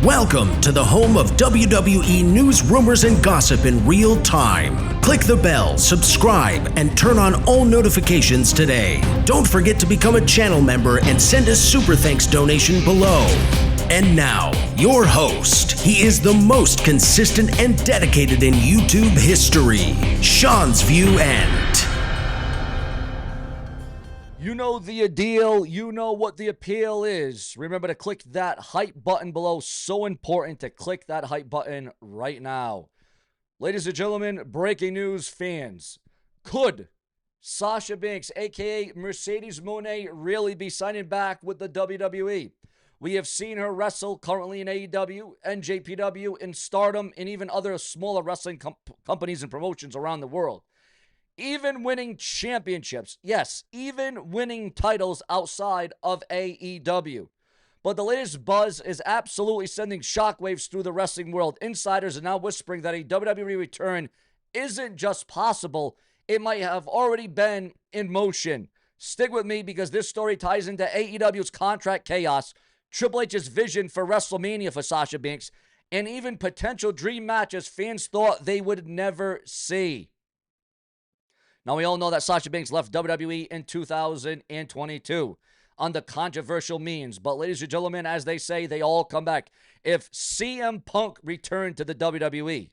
Welcome to the home of WWE news, rumors, and gossip in real time. Click the bell, subscribe, and turn on all notifications today. Don't forget to become a channel member and send a super thanks donation below. And now, your host. He is the most consistent and dedicated in YouTube history, Seanzviewent. You know the deal. You know what the appeal is. Remember to click that hype button below. So important to click that hype button right now. Ladies and gentlemen, breaking news fans. Could Sasha Banks, a.k.a. Mercedes Moné, really be signing back with the WWE? We have seen her wrestle currently in AEW, NJPW, in Stardom, and even other smaller wrestling companies and promotions around the world. Even winning championships. Yes, even winning titles outside of AEW. But the latest buzz is absolutely sending shockwaves through the wrestling world. Insiders are now whispering that a WWE return isn't just possible, it might have already been in motion. Stick with me because this story ties into AEW's contract chaos, Triple H's vision for WrestleMania for Sasha Banks, and even potential dream matches fans thought they would never see. Now, we all know that Sasha Banks left WWE in 2022 under controversial means. But ladies and gentlemen, as they say, they all come back. If CM Punk returned to the WWE,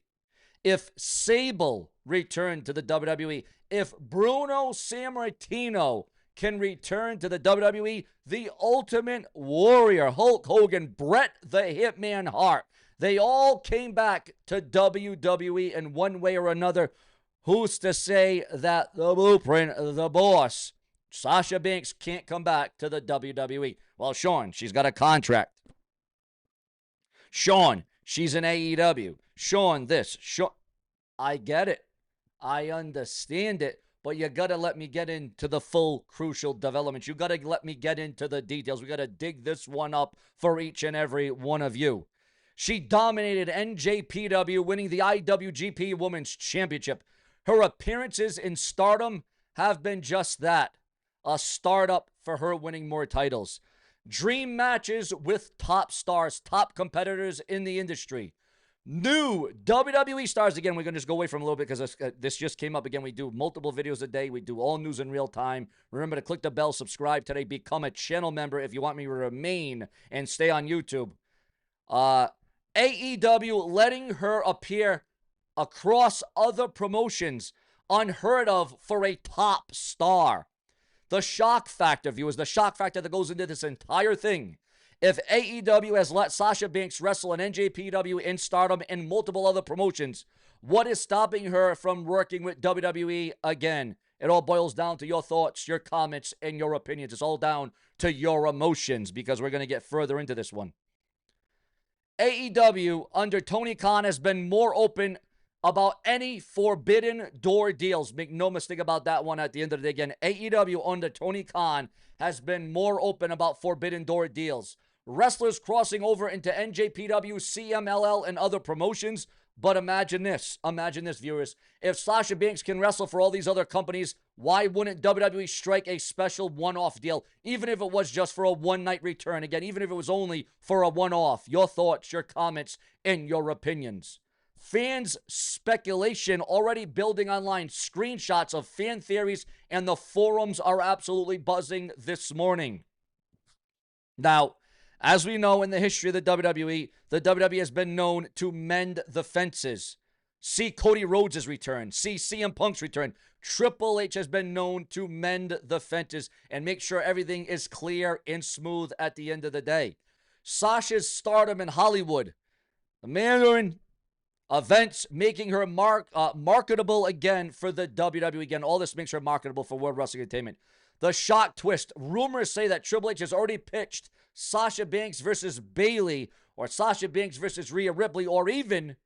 if Sable returned to the WWE, if Bruno Sammartino can return to the WWE, the Ultimate Warrior, Hulk Hogan, Bret the Hitman Hart, they all came back to WWE in one way or another. Who's to say that the blueprint, the boss, Sasha Banks, can't come back to the WWE? Well, Sean, she's got a contract. Sean, she's in AEW. Sean, this. Sean, I get it. I understand it. But you got to let me get into the full crucial developments. You got to let me get into the details. We got to dig this one up for each and every one of you. She dominated NJPW, winning the IWGP Women's Championship. Her appearances in Stardom have been just that, a startup for her winning more titles. Dream matches with top stars, top competitors in the industry. New WWE stars. Again, we're going to just go away from a little bit because this just came up again. We do multiple videos a day. We do all news in real time. Remember to click the bell, subscribe today, become a channel member if you want me to remain and stay on YouTube. AEW letting her appear across other promotions, unheard of for a top star. The shock factor, viewers, the shock factor that goes into this entire thing. If AEW has let Sasha Banks wrestle in NJPW, in Stardom, and multiple other promotions, what is stopping her from working with WWE again? It all boils down to your thoughts, your comments, and your opinions. It's all down to your emotions because we're going to get further into this one. AEW under Tony Khan has been more open about any forbidden door deals. Make no mistake about that one at the end of the day. Again, AEW under Tony Khan has been more open about forbidden door deals. Wrestlers crossing over into NJPW, CMLL, and other promotions. But imagine this, viewers. If Sasha Banks can wrestle for all these other companies, why wouldn't WWE strike a special one-off deal, even if it was just for a one-night return? Again, even if it was only for a one-off. Your thoughts, your comments, and your opinions. Fans' speculation already building online. Screenshots of fan theories and the forums are absolutely buzzing this morning. Now, as we know in the history of the WWE has been known to mend the fences. See Cody Rhodes' return. See CM Punk's return. Triple H has been known to mend the fences and make sure everything is clear and smooth at the end of the day. Sasha's stardom in Hollywood. The Mandarin events making her marketable again for the WWE. Again, all this makes her marketable for World Wrestling Entertainment. The shock twist. Rumors say that Triple H has already pitched Sasha Banks versus Bayley, or Sasha Banks versus Rhea Ripley, or even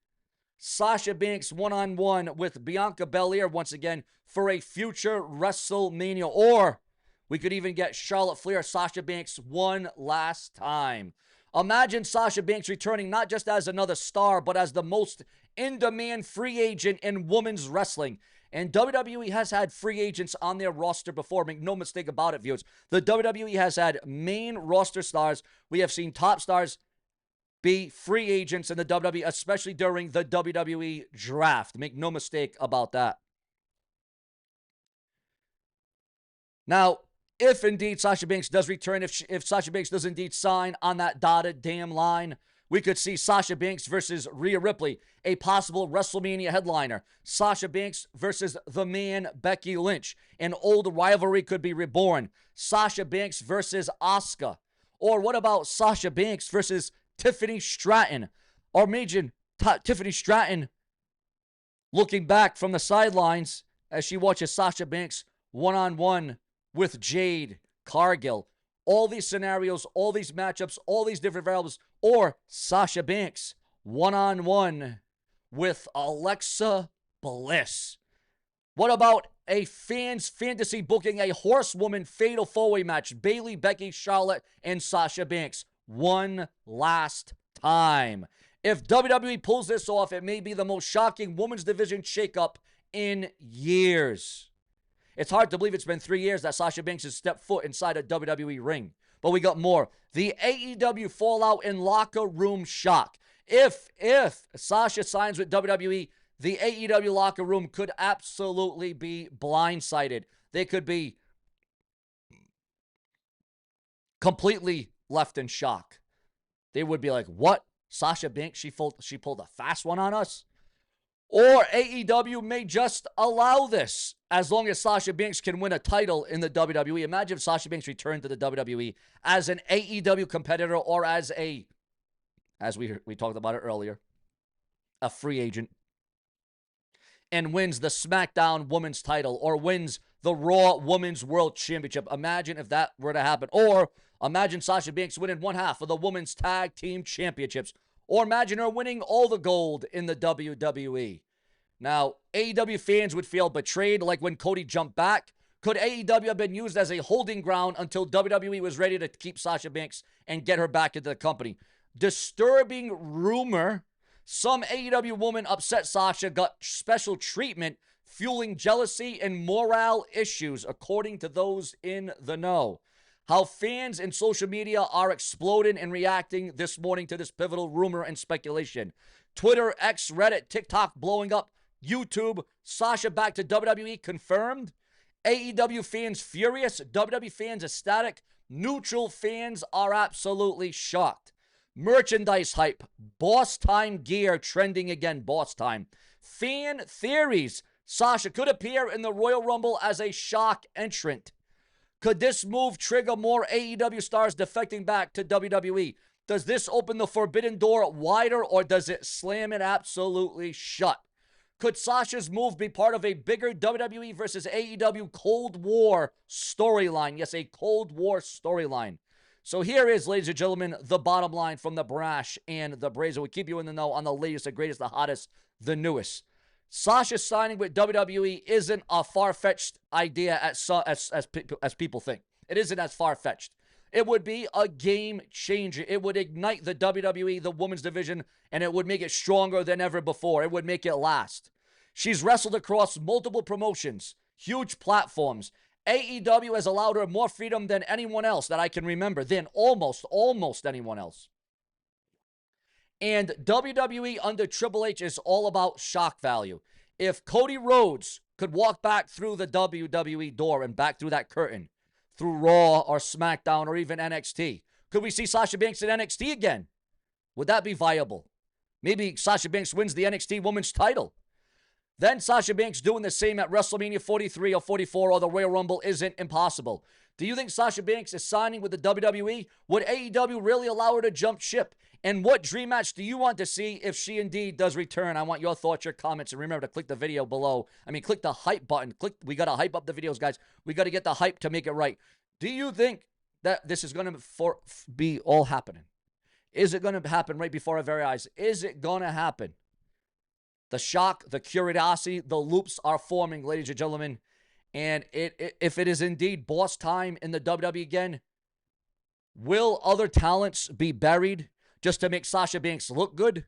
Sasha Banks one-on-one with Bianca Belair once again for a future WrestleMania. Or we could even get Charlotte Flair, Sasha Banks one last time. Imagine Sasha Banks returning not just as another star, but as the most in-demand free agent in women's wrestling. And WWE has had free agents on their roster before. Make no mistake about it, viewers. The WWE has had main roster stars. We have seen top stars be free agents in the WWE, especially during the WWE draft. Make no mistake about that. Now, if indeed Sasha Banks does return, if Sasha Banks does indeed sign on that dotted damn line, we could see Sasha Banks versus Rhea Ripley, a possible WrestleMania headliner. Sasha Banks versus the man Becky Lynch. An old rivalry could be reborn. Sasha Banks versus Asuka. Or what about Sasha Banks versus Tiffany Stratton? Or imagine Tiffany Stratton looking back from the sidelines as she watches Sasha Banks one-on-one with Jade Cargill. All these scenarios, all these matchups, all these different variables. Or Sasha Banks one-on-one with Alexa Bliss. What about a fan's fantasy booking a horsewoman fatal four-way match? Bayley, Becky, Charlotte, and Sasha Banks. One last time. If WWE pulls this off, it may be the most shocking women's division shakeup in years. It's hard to believe it's been 3 years that Sasha Banks has stepped foot inside a WWE ring. But we got more. The AEW fallout and locker room shock. If Sasha signs with WWE, the AEW locker room could absolutely be blindsided. They could be completely left in shock. They would be like, what? Sasha Banks, she pulled a fast one on us? Or AEW may just allow this as long as Sasha Banks can win a title in the WWE. Imagine if Sasha Banks returned to the WWE as an AEW competitor or as we talked about it earlier, a free agent, and wins the SmackDown Women's title or wins the Raw Women's World Championship. Imagine if that were to happen. Or imagine Sasha Banks winning one half of the Women's Tag Team Championships. Or imagine her winning all the gold in the WWE. Now, AEW fans would feel betrayed, like when Cody jumped back. Could AEW have been used as a holding ground until WWE was ready to keep Sasha Banks and get her back into the company? Disturbing rumor. Some AEW woman upset Sasha got special treatment, fueling jealousy and morale issues, according to those in the know. How fans and social media are exploding and reacting this morning to this pivotal rumor and speculation. Twitter, X, Reddit, TikTok blowing up. YouTube, Sasha back to WWE confirmed. AEW fans furious. WWE fans ecstatic. Neutral fans are absolutely shocked. Merchandise hype. Boss time gear trending again. Boss time. Fan theories. Sasha could appear in the Royal Rumble as a shock entrant. Could this move trigger more AEW stars defecting back to WWE? Does this open the forbidden door wider or does it slam it absolutely shut? Could Sasha's move be part of a bigger WWE versus AEW Cold War storyline? Yes, a Cold War storyline. So here is, ladies and gentlemen, the bottom line from the Brash and the Brazer. We keep you in the know on the latest, the greatest, the hottest, the newest. Sasha signing with WWE isn't a far-fetched idea as people think. It isn't as far-fetched. It would be a game changer. It would ignite the WWE, the women's division, and it would make it stronger than ever before. It would make it last. She's wrestled across multiple promotions, huge platforms. AEW has allowed her more freedom than anyone else that I can remember, than almost anyone else. And WWE under Triple H is all about shock value. If Cody Rhodes could walk back through the WWE door and back through that curtain, through Raw or SmackDown or even NXT, could we see Sasha Banks in NXT again? Would that be viable? Maybe Sasha Banks wins the NXT Women's title. Then Sasha Banks doing the same at WrestleMania 43 or 44 or the Royal Rumble isn't impossible. Do you think Sasha Banks is signing with the WWE? Would AEW really allow her to jump ship? And what dream match do you want to see if she indeed does return? I want your thoughts, your comments, and remember to click the video below. Click the hype button. We got to hype up the videos, guys. We got to get the hype to make it right. Do you think that this is going to be all happening? Is it going to happen right before our very eyes? Is it going to happen? The shock, the curiosity, the loops are forming, ladies and gentlemen. And if it is indeed boss time in the WWE again, will other talents be buried just to make Sasha Banks look good?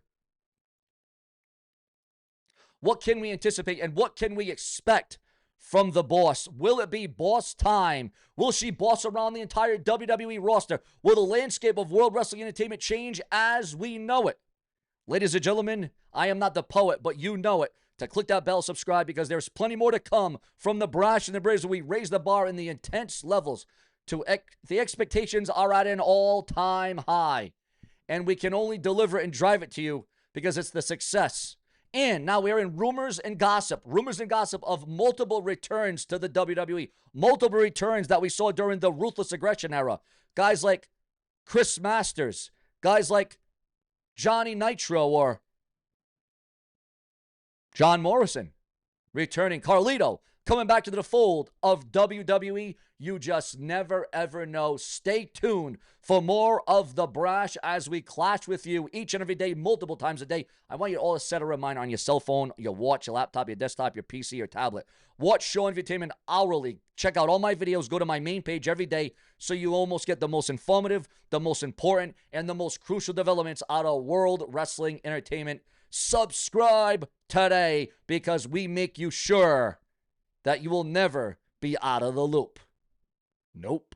What can we anticipate and what can we expect from the boss? Will it be boss time? Will she boss around the entire WWE roster? Will the landscape of World Wrestling Entertainment change as we know it? Ladies and gentlemen, I am not the poet, but you know it. To click that bell, subscribe, because there's plenty more to come from the brash and the brave. We raise the bar in the intense levels. The expectations are at an all-time high. And we can only deliver it and drive it to you because it's the success. And now we're in rumors and gossip of multiple returns to the WWE. Multiple returns that we saw during the Ruthless Aggression era. Guys like Chris Masters. Guys like Johnny Nitro or John Morrison returning. Carlito coming back to the fold of WWE. You just never, ever know. Stay tuned for more of the brash as we clash with you each and every day, multiple times a day. I want you all to set a reminder on your cell phone, your watch, your laptop, your desktop, your PC, your tablet. Watch Seanzviewent hourly. Check out all my videos. Go to my main page every day so you almost get the most informative, the most important, and the most crucial developments out of World Wrestling Entertainment. Subscribe today because we make you sure that you will never be out of the loop. Nope.